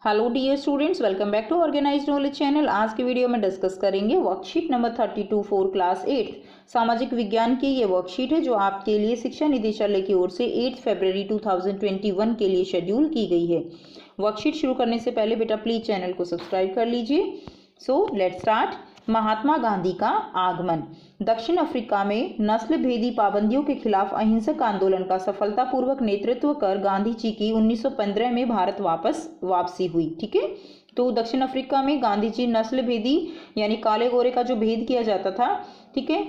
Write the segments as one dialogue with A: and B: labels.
A: Hello dear students, welcome back to organised knowledge channel. आज के video में discuss करेंगे वर्कशीट नंबर 32 फॉर क्लास 8 सामाजिक विज्ञान की। ये वर्कशीट है जो आपके लिए शिक्षा निदेशालय की ओर से 8 फरवरी 2021 के लिए शेड्यूल की गई है। वर्कशीट शुरू करने से पहले बेटा प्लीज चैनल को सब्सक्राइब कर लीजिए। So let's start. Mahatma Gandhi का आगमन। दक्षिण अफ्रीका में नस्ल भेदी पाबंदियों के खिलाफ अहिंसक आंदोलन का सफलतापूर्वक नेतृत्व कर गांधी जी की 1915 में भारत वापसी हुई। ठीक है, तो दक्षिण अफ्रीका में गांधी जी नस्ल भेदी यानी काले गोरे का जो भेद किया जाता था, ठीक है,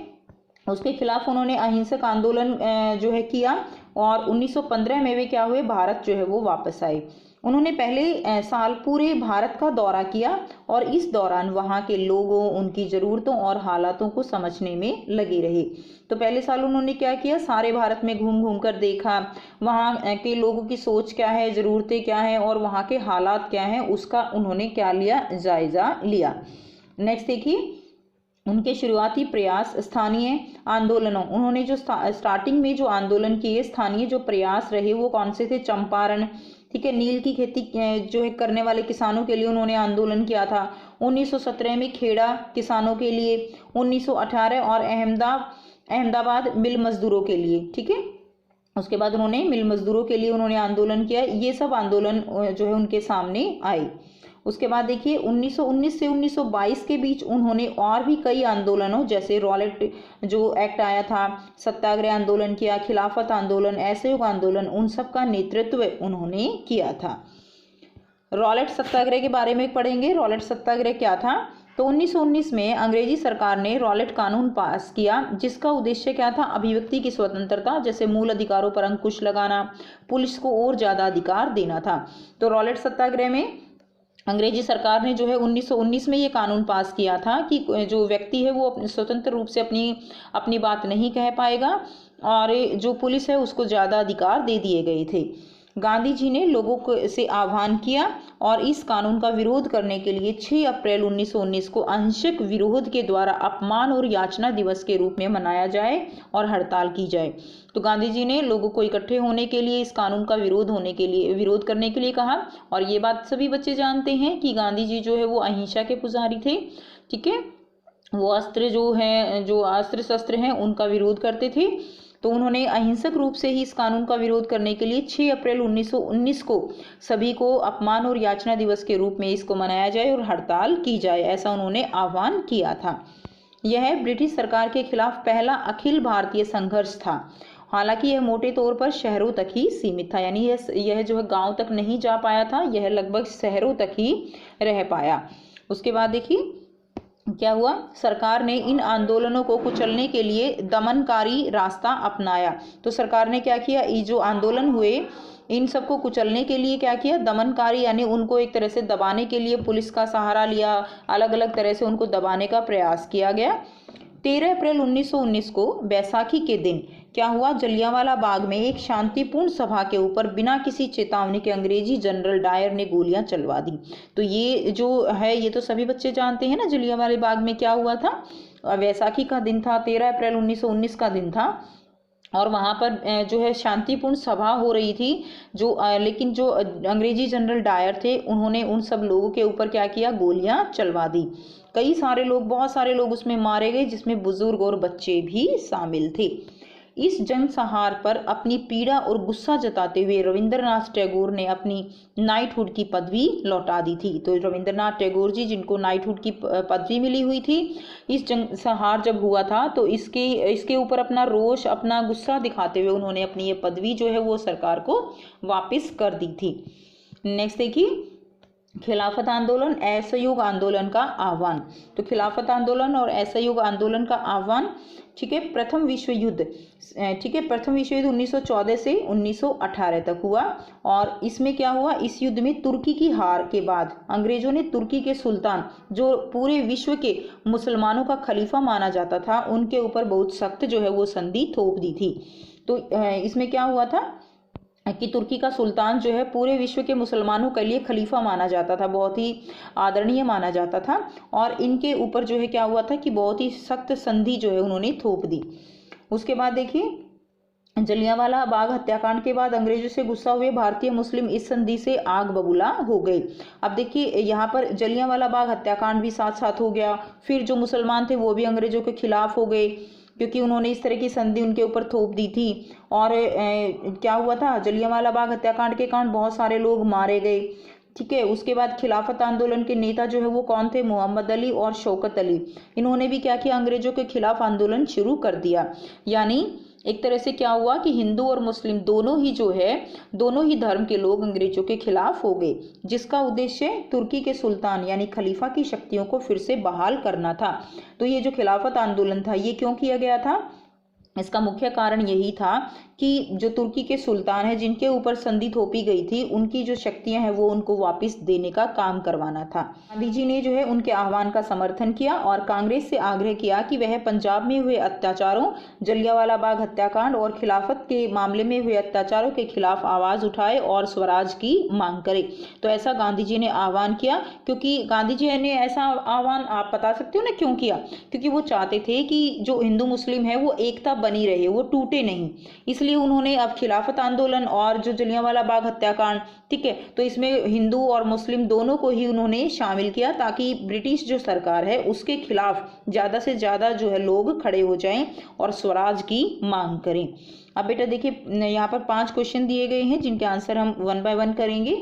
A: उसके खिलाफ उन्होंने अहिंसक आंदोलन जो है किया और 1915 में वे क्या हुए, भारत जो है वो वापस आए। उन्होंने पहले साल पूरे भारत का दौरा किया और इस दौरान वहाँ के लोगों, उनकी ज़रूरतों और हालातों को समझने में लगे रहे। तो पहले साल उन्होंने क्या किया, सारे भारत में घूम घूम कर देखा वहाँ के लोगों की सोच क्या है, ज़रूरतें क्या हैं और वहाँ के हालात क्या हैं, उसका उन्होंने क्या लिया, जायज़ा लिया। नेक्स्ट देखिए, उनके शुरुआती प्रयास स्थानीय आंदोलनों। उन्होंने जो स्टार्टिंग में जो आंदोलन किए, स्थानीय जो प्रयास रहे वो कौन से थे, चंपारण, ठीक है, नील की खेती जो है करने वाले किसानों के लिए उन्होंने आंदोलन किया था। 1917 में खेड़ा किसानों के लिए, 1918 और अहमदाबाद मिल मजदूरों के लिए। ठीक है, उसके बाद उन्होंने मिल मजदूरों के लिए उन्होंने आंदोलन किया। ये सब आंदोलन जो है उनके सामने आए। उसके बाद देखिए 1919 से 1922 के बीच उन्होंने और भी कई आंदोलनों, जैसे रॉलेट जो एक्ट आया था, सत्याग्रह आंदोलन किया, खिलाफत आंदोलन, असहयोग आंदोलन, उन सब का नेतृत्व उन्होंने किया था। रॉलेट सत्याग्रह के बारे में पढ़ेंगे। रॉलेट सत्याग्रह क्या था, तो 1919 में अंग्रेजी सरकार ने रॉलेट कानून पास किया जिसका उद्देश्य क्या था, अभिव्यक्ति की स्वतंत्रता, जैसे मूल अधिकारों पर अंकुश लगाना, पुलिस को और ज़्यादा अधिकार देना था। तो रॉलेट सत्याग्रह में अंग्रेजी सरकार ने जो है 1919 में ये कानून पास किया था कि जो व्यक्ति है वो स्वतंत्र रूप से अपनी बात नहीं कह पाएगा और जो पुलिस है उसको ज़्यादा अधिकार दे दिए गए थे। गांधी जी ने लोगों को से आह्वान किया और इस कानून का विरोध करने के लिए 6 अप्रैल 1919 को आंशिक विरोध के द्वारा अपमान और याचना दिवस के रूप में मनाया जाए और हड़ताल की जाए। तो गांधी जी ने लोगों को इकट्ठे होने के लिए, इस कानून का विरोध करने के लिए कहा। और ये बात सभी बच्चे जानते हैं कि गांधी जी जो है वो अहिंसा के पुजारी थे। ठीक है, वो जो अस्त्र शस्त्र हैं उनका विरोध करते थे। तो उन्होंने अहिंसक रूप से ही इस कानून का विरोध करने के लिए 6 अप्रैल 1919 को सभी को अपमान और याचना दिवस के रूप में इसको मनाया जाए और हड़ताल की जाए, ऐसा उन्होंने आह्वान किया था। यह ब्रिटिश सरकार के खिलाफ पहला अखिल भारतीय संघर्ष था। हालांकि यह मोटे तौर पर शहरों तक ही सीमित था, यानी यह जो है गांव तक नहीं जा पाया था, यह लगभग शहरों तक ही रह पाया। उसके बाद देखिए क्या हुआ, सरकार ने इन आंदोलनों को कुचलने के लिए दमनकारी रास्ता अपनाया। तो सरकार ने क्या किया, ये जो आंदोलन हुए इन सबको कुचलने के लिए क्या किया, दमनकारी यानी उनको एक तरह से दबाने के लिए पुलिस का सहारा लिया, अलग अलग तरह से उनको दबाने का प्रयास किया गया। 13 अप्रैल 1919 को बैसाखी के दिन क्या हुआ, जलियांवाला बाग में एक शांतिपूर्ण सभा के ऊपर बिना किसी चेतावनी के अंग्रेजी जनरल डायर ने गोलियां चलवा दी। तो ये जो है ये तो सभी बच्चे जानते हैं ना, जलियांवाला बाग में क्या हुआ था, बैसाखी का दिन था, 13 अप्रैल 1919 का दिन था और वहाँ पर जो है शांतिपूर्ण सभा हो रही थी। लेकिन जो अंग्रेजी जनरल डायर थे उन्होंने उन सब लोगों के ऊपर क्या किया, गोलियां चलवा दी। बहुत सारे लोग उसमें मारे गए, जिसमें बुजुर्ग और बच्चे भी शामिल थे। इस जनसंहार पर अपनी पीड़ा और गुस्सा जताते हुए रविंद्रनाथ टैगोर ने अपनी नाइटहुड की पदवी लौटा दी थी। तो रविंद्रनाथ टैगोर जी, जिनको नाइटहुड की पदवी मिली हुई थी, इस जनसंहार जब हुआ था तो इसके ऊपर अपना रोष, अपना गुस्सा दिखाते हुए उन्होंने अपनी ये पदवी जो है वो सरकार को वापस कर दी थी। नेक्स्ट देखिए, खिलाफत आंदोलन, असहयोग आंदोलन का आह्वान। तो खिलाफत आंदोलन और असहयोग आंदोलन का आह्वान, ठीक है, प्रथम विश्व युद्ध 1914 से 1918 तक हुआ। और इसमें क्या हुआ, इस युद्ध में तुर्की की हार के बाद अंग्रेजों ने तुर्की के सुल्तान, जो पूरे विश्व के मुसलमानों का खलीफा माना जाता था, उनके ऊपर बहुत सख्त जो है वो संधि थोप दी थी। तो इसमें क्या हुआ था कि तुर्की का सुल्तान जो है पूरे विश्व के मुसलमानों के लिए खलीफा माना जाता था, बहुत ही आदरणीय माना जाता था और इनके ऊपर जो है क्या हुआ था कि बहुत ही सख्त संधि जो है उन्होंने थोप दी। उसके बाद देखिए जलियांवाला बाग हत्याकांड के बाद अंग्रेजों से गुस्सा हुए भारतीय मुस्लिम इस संधि से आग बबूला हो गए। अब देखिए यहाँ पर जलियांवाला बाग हत्याकांड भी साथ साथ हो गया, फिर जो मुसलमान थे वो भी अंग्रेजों के खिलाफ हो गए क्योंकि उन्होंने इस तरह की संधि उनके ऊपर थोप दी थी। और क्या हुआ था, जलियांवाला बाग हत्याकांड के कारण बहुत सारे लोग मारे गए। ठीक है, उसके बाद खिलाफत आंदोलन के नेता जो है वो कौन थे, मोहम्मद अली और शौकत अली। इन्होंने भी क्या किया, अंग्रेजों के खिलाफ आंदोलन शुरू कर दिया। यानी एक तरह से क्या हुआ कि हिंदू और मुस्लिम दोनों ही जो है, दोनों ही धर्म के लोग अंग्रेजों के खिलाफ हो गए, जिसका उद्देश्य तुर्की के सुल्तान यानी खलीफा की शक्तियों को फिर से बहाल करना था। तो ये जो खिलाफत आंदोलन था ये क्यों किया गया था, इसका मुख्य कारण यही था कि जो तुर्की के सुल्तान है जिनके ऊपर संधि थोपी गई थी, उनकी जो शक्तियां हैं वो उनको वापस देने का काम करवाना था। गांधी जी ने जो है उनके आह्वान का समर्थन किया और कांग्रेस से आग्रह किया कि वह पंजाब में हुए अत्याचारों, जलियांवाला बाग हत्याकांड और खिलाफत के मामले में हुए अत्याचारों के खिलाफ आवाज उठाए और स्वराज की मांग करे। तो ऐसा गांधी जी ने आह्वान किया। क्योंकि गांधी जी ने ऐसा आह्वान, आप बता सकते हो ना क्यों किया, क्योंकि वो चाहते थे कि जो हिंदू मुस्लिम है वो एकता बनी रहे, वो टूटे नहीं। इसलिए उन्होंने अब खिलाफत आंदोलन और जो जलियांवाला बाग हत्याकांड, ठीक है, तो इसमें हिंदू और मुस्लिम दोनों को ही उन्होंने शामिल किया ताकि ब्रिटिश जो सरकार है उसके खिलाफ ज्यादा से ज्यादा जो है लोग खड़े हो जाएं और स्वराज की मांग करें। अब बेटा देखिए यहाँ पर 5 क्वेश्चन दिए गए हैं जिनके आंसर हम 1 बाय 1 करेंगे।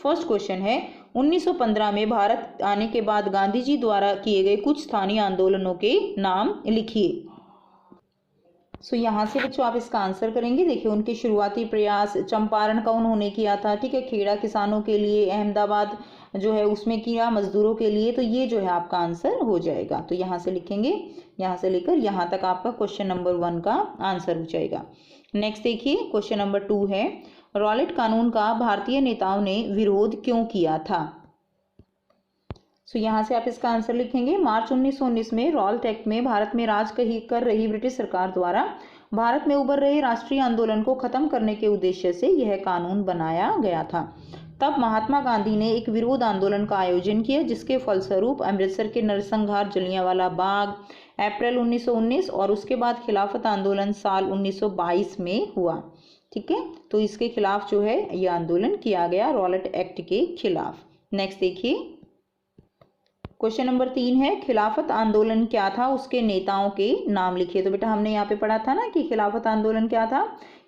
A: फर्स्ट क्वेश्चन है, 1915 में भारत आने के बाद गांधी जी द्वारा किए गए कुछ स्थानीय आंदोलनों के नाम लिखिए। सो यहाँ से बच्चों आप इसका आंसर करेंगे। देखिए उनके शुरुआती प्रयास, चंपारण का उन्होंने किया था, ठीक है, खेड़ा किसानों के लिए, अहमदाबाद जो है उसमें किया मजदूरों के लिए। तो ये जो है आपका आंसर हो जाएगा। तो यहाँ से लिखेंगे, यहाँ से लेकर यहाँ तक आपका क्वेश्चन नंबर 1 का आंसर हो जाएगा। नेक्स्ट देखिए क्वेश्चन नंबर 2 है, रॉलेट कानून का भारतीय नेताओं ने विरोध क्यों किया था। सो यहाँ से आप इसका आंसर लिखेंगे, मार्च 1919 में रॉलेट एक्ट में भारत में राज कर रही ब्रिटिश सरकार द्वारा भारत में उभर रहे राष्ट्रीय आंदोलन को खत्म करने के उद्देश्य से यह कानून बनाया गया था। तब महात्मा गांधी ने एक विरोध आंदोलन का आयोजन किया जिसके फलस्वरूप अमृतसर के नरसंहार, जलियांवाला बाग अप्रैल 1919 और उसके बाद खिलाफत आंदोलन साल 1922 में हुआ। ठीक है, तो इसके खिलाफ जो है यह आंदोलन किया गया, रॉलेट एक्ट के खिलाफ। नेक्स्ट देखिए क्वेश्चन नंबर 3 है, खिलाफत आंदोलन क्या था, उसके नेताओं के नाम लिखिए। तो बेटा हमने यहाँ पे पढ़ा था ना कि खिलाफत आंदोलन क्या था,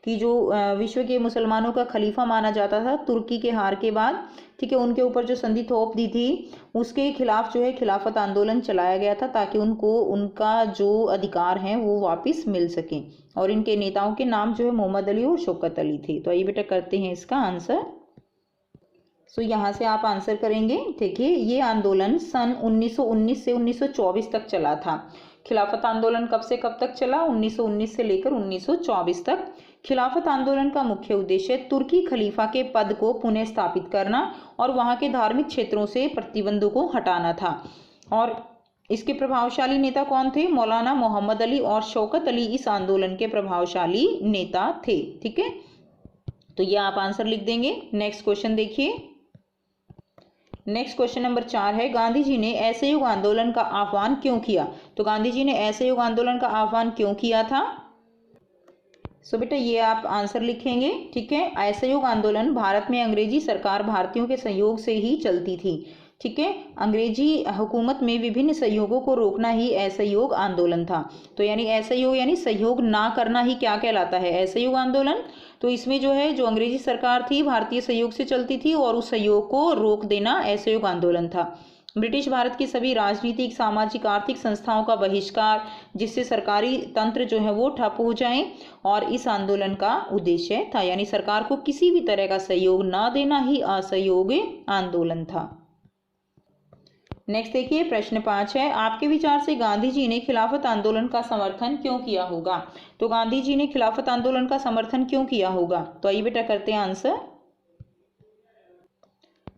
A: कि जो विश्व के मुसलमानों का खलीफा माना जाता था तुर्की के हार के बाद, ठीक है, उनके ऊपर जो संधि थोप दी थी उसके खिलाफ जो है खिलाफत आंदोलन चलाया गया था ताकि उनको उनका जो अधिकार हैं वो वापस मिल सके। और इनके नेताओं के नाम जो है मोहम्मद अली और शौकत अली थे। तो आइए बेटा करते हैं इसका आंसर। सो यहाँ से आप आंसर करेंगे। देखिए ये आंदोलन सन 1919 से 1924 तक चला था। खिलाफत आंदोलन कब से कब तक चला, 1919 से लेकर 1924 तक। खिलाफत आंदोलन का मुख्य उद्देश्य तुर्की खलीफा के पद को पुनः स्थापित करना और वहां के धार्मिक क्षेत्रों से प्रतिबंधों को हटाना था। और इसके प्रभावशाली नेता कौन थे, मौलाना मोहम्मद अली और शौकत अली इस आंदोलन के प्रभावशाली नेता थे। ठीक है, तो ये आप आंसर लिख देंगे। नेक्स्ट क्वेश्चन देखिए, नेक्स्ट क्वेश्चन नंबर 4 है, गांधी जी ने असहयोग आंदोलन का आह्वान क्यों किया। तो गांधी जी ने असहयोग आंदोलन का आह्वान क्यों किया था। सो बेटा ये आप आंसर लिखेंगे। ठीक है, असहयोग आंदोलन भारत में अंग्रेजी सरकार भारतीयों के सहयोग से ही चलती थी। ठीक है, अंग्रेजी हुकूमत में विभिन्न सहयोगों को रोकना ही असहयोग आंदोलन था। तो यानी असहयोग यानी सहयोग ना करना ही क्या कहलाता है, असहयोग आंदोलन। तो इसमें जो है जो अंग्रेजी सरकार थी भारतीय सहयोग से चलती थी और उस सहयोग को रोक देना असहयोग आंदोलन था। ब्रिटिश भारत की सभी राजनीतिक, सामाजिक, आर्थिक संस्थाओं का बहिष्कार, जिससे सरकारी तंत्र जो है वो ठप हो जाए, और इस आंदोलन का उद्देश्य था, यानी सरकार को किसी भी तरह का सहयोग ना देना ही असहयोग आंदोलन था। नेक्स्ट देखिए प्रश्न 5 है, आपके विचार से गांधी जी ने खिलाफत आंदोलन का समर्थन क्यों किया होगा। तो गांधी जी ने खिलाफत आंदोलन का समर्थन क्यों किया होगा। तो आइए बेटा करते हैं आंसर।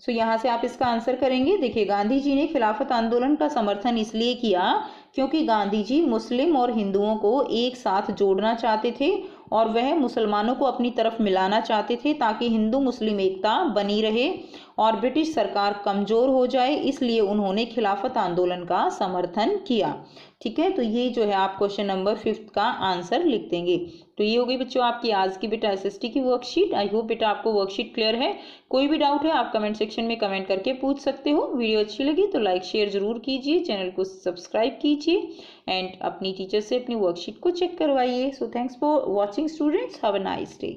A: सो यहाँ से आप इसका आंसर करेंगे। देखिए गांधी जी ने खिलाफत आंदोलन का समर्थन इसलिए किया क्योंकि गांधी जी मुस्लिम और हिंदुओं को एक साथ जोड़ना चाहते थे और वह मुसलमानों को अपनी तरफ मिलाना चाहते थे ताकि हिंदू मुस्लिम एकता बनी रहे और ब्रिटिश सरकार कमजोर हो जाए, इसलिए उन्होंने खिलाफत आंदोलन का समर्थन किया। ठीक है, तो ये जो है आप क्वेश्चन नंबर 5 का आंसर लिख देंगे। तो ये हो गई बच्चों आपकी आज की बेटा एसएसटी की वर्कशीट। आई होप बेटा आपको वर्कशीट क्लियर है। कोई भी डाउट है आप कमेंट सेक्शन में कमेंट करके पूछ सकते हो। वीडियो अच्छी लगी तो लाइक शेयर जरूर कीजिए, चैनल को सब्सक्राइब कीजिए एंड अपनी टीचर से अपनी वर्कशीट को चेक करवाइए। So thanks for watching students, have a nice day.